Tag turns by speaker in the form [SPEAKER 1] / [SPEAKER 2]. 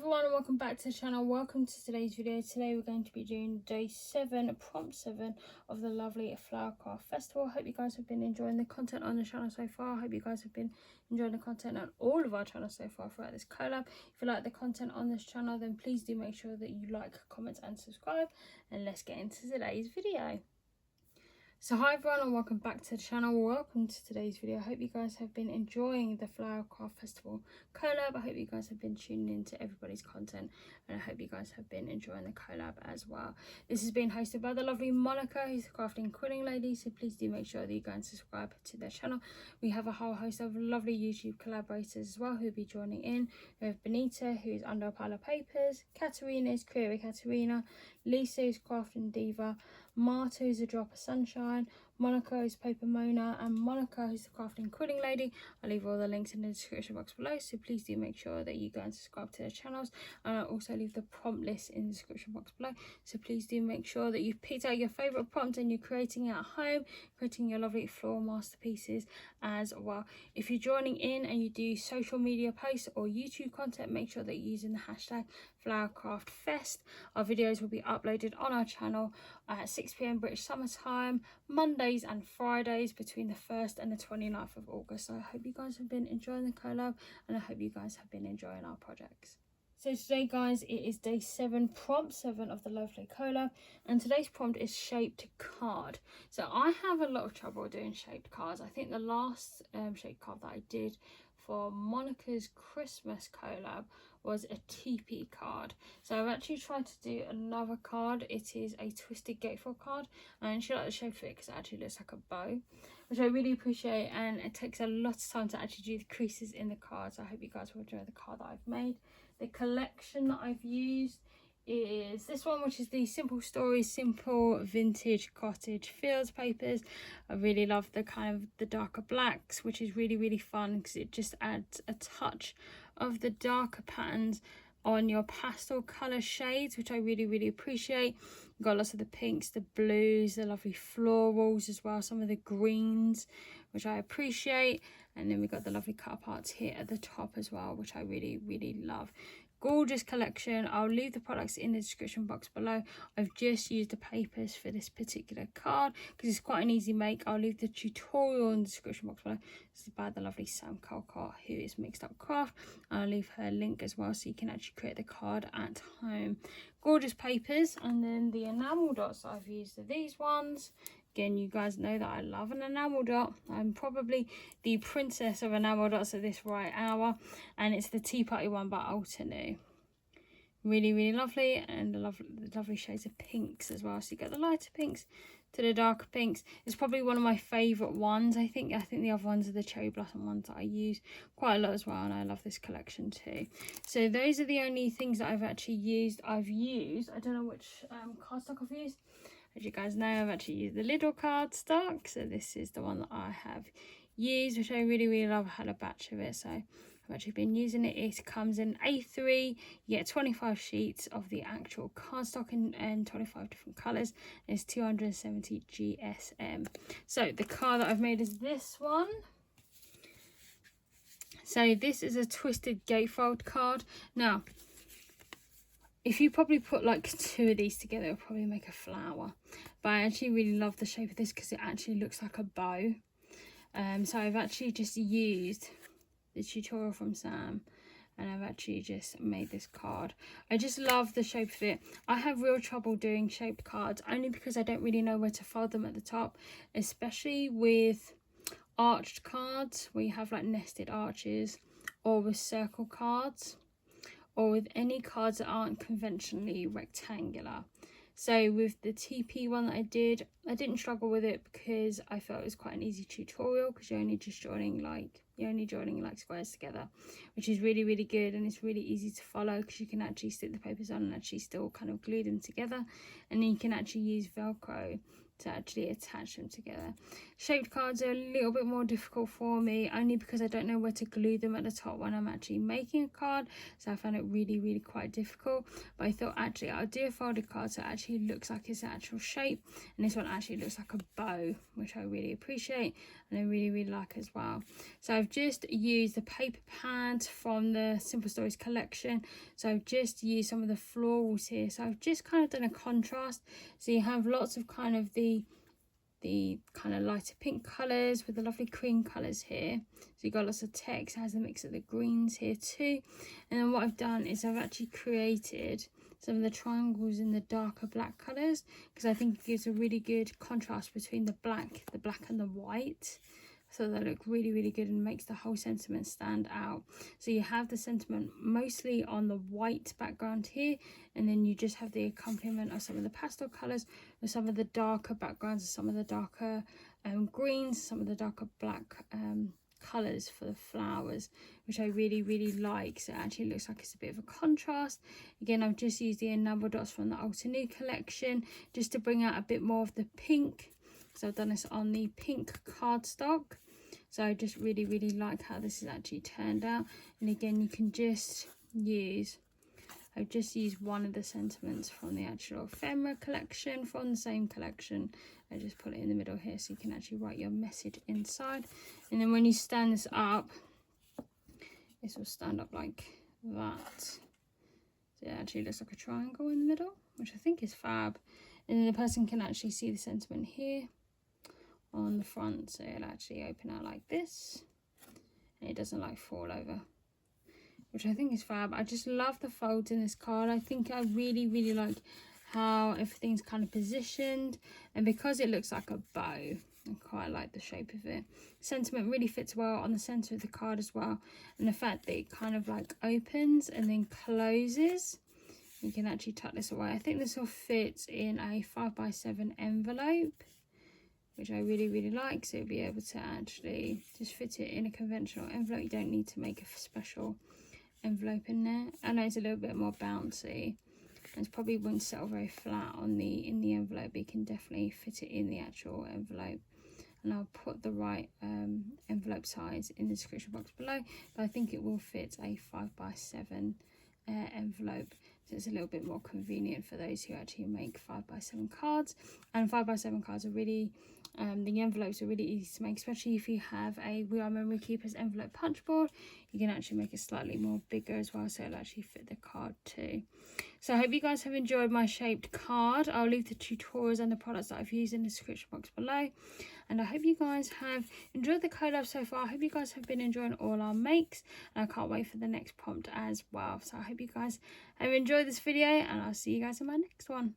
[SPEAKER 1] everyone and welcome back to the channel. Welcome to today's video. Today we're going to be doing day 7, prompt 7 of the lovely Flower Craft Festival. I hope you guys have been enjoying the content on the channel so far. I hope you guys have been enjoying the content on all of our channels so far throughout this collab. If you like the content on this channel, then please do make sure that you like, comment and subscribe, and let's get into today's video. So hi everyone and welcome back to the channel. Welcome to today's video. I hope you guys have been enjoying the Flower Craft Festival collab. I hope you guys have been tuning into everybody's content, and I hope you guys have been enjoying the collab as well. This is being hosted by the lovely Monika, who's the Crafting Quilling Lady, so please do make sure that you go and subscribe to their channel. We have a whole host of lovely YouTube collaborators as well who will be joining in. We have Benita, who's under a pile of papers, Katarina is Creative Katarina, Lisa is Crafting Diva, Marta is a drop of sunshine, Monika is Paper Mona, and Monika who's the Crafting Quilling Lady. I'll leave all the links in the description box below, so please do make sure that you go and subscribe to their channels, and I'll also leave the prompt list in the description box below, so please do make sure that you've picked out your favourite prompt and you're creating it at home, creating your lovely floral masterpieces as well. If you're joining in and you do social media posts or YouTube content, make sure that you're using the hashtag FlowerCraftFest. Our videos will be uploaded on our channel at 6 PM British Summer Time, Mondays and Fridays between the 1st and the 29th of August. So I hope you guys have been enjoying the collab, and I hope you guys have been enjoying our projects. So today guys, it is day 7, prompt 7 of the lovely collab, and today's prompt is shaped card. So I have a lot of trouble doing shaped cards. I think the last shaped card that I did for Monika's Christmas collab was a TP card. So I've actually tried to do another card. It is a twisted gatefold card, and she liked the shape of it because it actually looks like a bow, which I really appreciate, and it takes a lot of time to actually do the creases in the card. So I hope you guys will enjoy the card that I've made. The collection that I've used is this one, which is the Simple Stories Simple Vintage Cottage Fields papers. I really love the kind of the darker blacks, which is really fun because it just adds a touch of the darker patterns on your pastel color shades, which I really appreciate. You've got lots of the pinks, the blues, the lovely florals as well, some of the greens, which I appreciate, and then we've got the lovely cut parts here at the top as well, which I really love. Gorgeous collection. I'll leave the products in the description box below. I've just used the papers for this particular card because it's quite an easy make. I'll leave the tutorial in the description box below. This is by the lovely Sam Calcott, who is Mixed Up Craft. I'll leave her link as well so you can actually create the card at home. Gorgeous papers. And then the enamel dots that I've used are these ones. Again, you guys know that I love an enamel dot. I'm probably the princess of enamel dots at this right hour, and it's the Tea Party one by Altenew. Really lovely, and the lovely shades of pinks as well. So you get the lighter pinks to the darker pinks. It's probably one of my favourite ones. I think the other ones are the cherry blossom ones that I use quite a lot as well, and I love this collection too. So those are the only things that I've actually used. I don't know which cardstock I've used. As you guys know, I've actually used the Lidl cardstock, so this is the one that I have used, which I really love. I had a batch of it, so I've actually been using it. It comes in A3. You get 25 sheets of the actual cardstock and 25 different colours. It's 270 GSM. So the card that I've made is this one. So this is a twisted gatefold card. Now, if you probably put like 2 of these together, it'll probably make a flower. But I actually really love the shape of this because it actually looks like a bow. So I've actually just used the tutorial from Sam, and I've actually just made this card. I just love the shape of it. I have real trouble doing shaped cards only because I don't really know where to fold them at the top, especially with arched cards where you have like nested arches, or with circle cards, or with any cards that aren't conventionally rectangular. So with the TP one that I didn't struggle with it because I felt it was quite an easy tutorial, because you're only joining like squares together, which is really good, and it's really easy to follow because you can actually stick the papers on and actually still kind of glue them together, and then you can actually use Velcro to actually attach them together. Shaped cards are a little bit more difficult for me, only because I don't know where to glue them at the top when I'm actually making a card, so I found it really quite difficult. But I thought actually I'll do a folded card so it actually looks like it's an actual shape, and this one actually looks like a bow, which I really appreciate and I really like as well. So I've just used the paper pads from the Simple Stories collection, so I've just used some of the florals here, so I've just kind of done a contrast, so you have lots of kind of the kind of lighter pink colours with the lovely cream colours here. So you've got lots of text, it has a mix of the greens here too. And then what I've done is I've actually created some of the triangles in the darker black colours, because I think it gives a really good contrast between the black and the white. So they look really good and makes the whole sentiment stand out. So you have the sentiment mostly on the white background here, and then you just have the accompaniment of some of the pastel colours with some of the darker backgrounds, some of the darker greens, some of the darker black colours for the flowers, which I really like. So it actually looks like it's a bit of a contrast. Again, I've just used the enamel dots from the Ulta New collection just to bring out a bit more of the pink. So I've done this on the pink cardstock. So I just really like how this has actually turned out. And again, you can just use, I've just used one of the sentiments from the actual ephemera collection from the same collection. I just put it in the middle here so you can actually write your message inside. And then when you stand this up, this will stand up like that. So it actually looks like a triangle in the middle, which I think is fab. And then the person can actually see the sentiment here on the front, so it'll actually open out like this and it doesn't like fall over, which I think is fab. I just love the folds in this card. I think I really like how everything's kind of positioned, and because it looks like a bow, I quite like the shape of it. Sentiment really fits well on the center of the card as well, and the fact that it kind of like opens and then closes. You can actually tuck this away. I think this will fit in a 5x7 envelope, which I really like. So you'll be able to actually just fit it in a conventional envelope. You don't need to make a special envelope in there. I know it's a little bit more bouncy, and it probably wouldn't settle very flat on in the envelope, but you can definitely fit it in the actual envelope. And I'll put the right envelope size in the description box below, but I think it will fit a 5x7 envelope. So it's a little bit more convenient for those who actually make 5x7 cards. And 5x7 cards are really, the envelopes are really easy to make, especially if you have a We Are Memory Keepers envelope punch board. You can actually make it slightly more bigger as well, so it'll actually fit the card too. So I hope you guys have enjoyed my shaped card. I'll leave the tutorials and the products that I've used in the description box below. And I hope you guys have enjoyed the collab so far. I hope you guys have been enjoying all our makes, and I can't wait for the next prompt as well. So I hope you guys have enjoyed this video, and I'll see you guys in my next one.